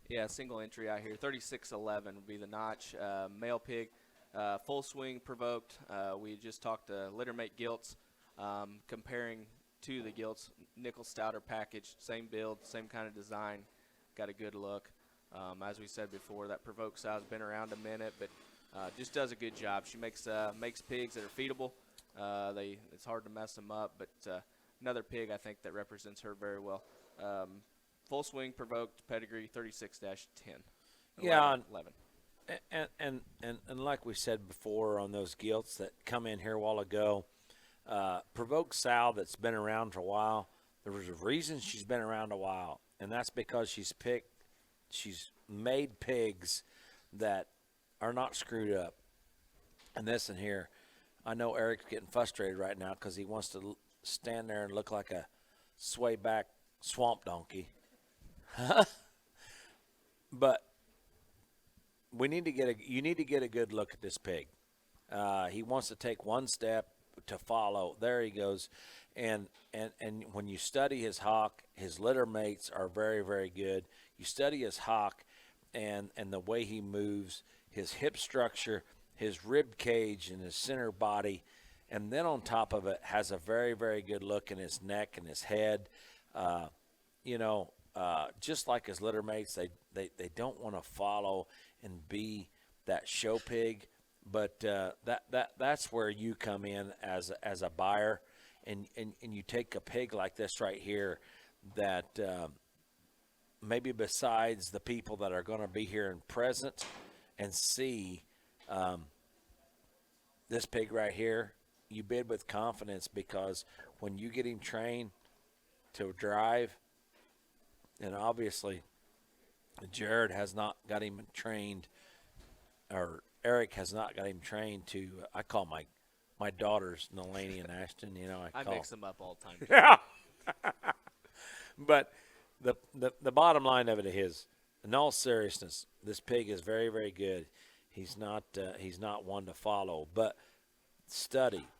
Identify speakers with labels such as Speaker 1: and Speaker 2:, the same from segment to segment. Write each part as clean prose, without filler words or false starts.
Speaker 1: Yeah, single entry out here. 3611 would be the notch. Male pig, full swing provoked. We just talked to littermate gilts, comparing to the gilts. Nickel stouter package, same build, same kind of design. Got a good look. As we said before, that provoked sow has been around a minute, but just does a good job. She makes pigs that are feedable. It's hard to mess them up, but another pig I think that represents her very well. Full swing provoked pedigree 36-10.
Speaker 2: Yeah,
Speaker 1: 11.
Speaker 2: And like we said before on those gilts that come in here a while ago, provoked sow that's been around for a while. There was a reason she's been around a while, and that's because she's made pigs that are not screwed up. And this in here, I know Eric's getting frustrated right now because he wants to stand there and look like a sway back swamp donkey. But you need to get a good look at this pig. He wants to take one step to follow. There he goes. And when you study his hock, his litter mates are very, very good. You study his hock and the way he moves, his hip structure, his rib cage and his center body, and then on top of it has a very, very good look in his neck and his head. Just like his litter mates, they don't want to follow and be that show pig, but that's where you come in as a buyer, and you take a pig like this right here that maybe besides the people that are going to be here and present and see this pig right here, you bid with confidence, because when you get him trained to drive, and obviously Jared has not got him trained, or Eric has not got him trained to, I call my daughters Nalani and Ashton,
Speaker 1: I mix them up all the time.
Speaker 2: Yeah. But the bottom line of it is, in all seriousness, this pig is very, very good. He's not one to follow, but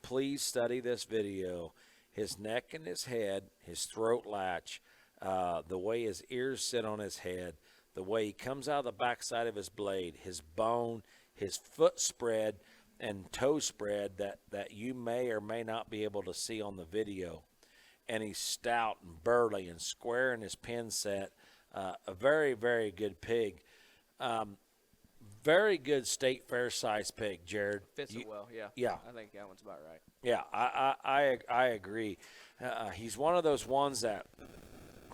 Speaker 2: please study this video. His neck and his head, his throat latch, the way his ears sit on his head, the way he comes out of the backside of his blade, his bone, his foot spread and toe spread that you may or may not be able to see on the video. And he's stout and burly and square in his pin set. A very, very good pig. Very good state fair size pig, Jared.
Speaker 1: Fits it well, yeah.
Speaker 2: Yeah.
Speaker 1: I think that one's about right.
Speaker 2: Yeah, I agree. He's one of those ones that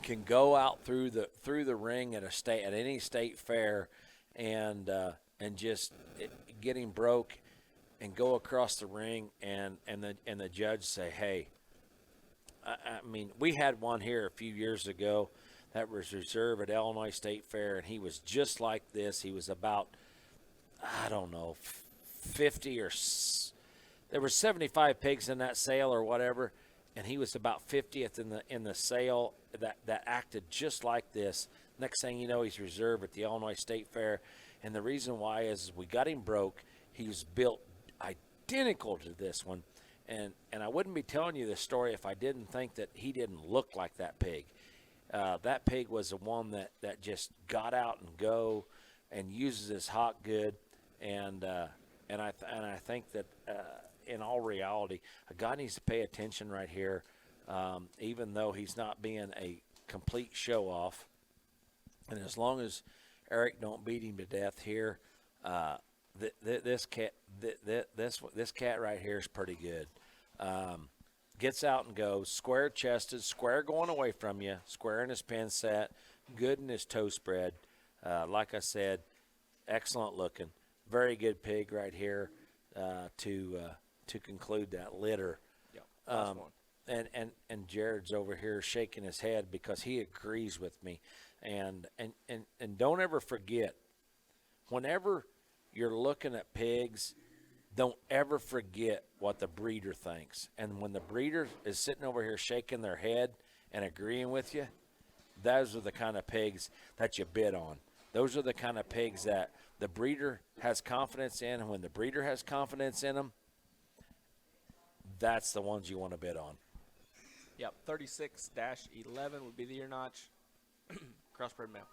Speaker 2: can go out through the ring at any state fair, and just get him broke, and go across the ring, and the judge say, hey. I mean, we had one here a few years ago that was reserved at Illinois State Fair, and he was just like this. He was about, I don't know, 50 or there were 75 pigs in that sale or whatever, and he was about 50th in the sale that acted just like this. Next thing you know, he's reserved at the Illinois State Fair, and the reason why is we got him broke. He was built identical to this one. And I wouldn't be telling you this story if I didn't think that he didn't look like that pig. That pig was the one that just got out and go and uses his hock good. And I think that in all reality, a guy needs to pay attention right here, even though he's not being a complete show off. And as long as Eric don't beat him to death here, this cat right here is pretty good. Gets out and goes, square chested, square going away from you, square in his pin set, good in his toe spread. Like I said, excellent looking, very good pig right here to conclude that litter.
Speaker 1: Yeah,
Speaker 2: and Jared's over here shaking his head because he agrees with me. And don't ever forget, whenever you're looking at pigs, don't ever forget what the breeder thinks. And when the breeder is sitting over here shaking their head and agreeing with you, those are the kind of pigs that you bid on. Those are the kind of pigs that the breeder has confidence in, and when the breeder has confidence in them, that's the ones you want to bid on.
Speaker 1: Yep, 36-11 would be the ear notch. Crossbred male.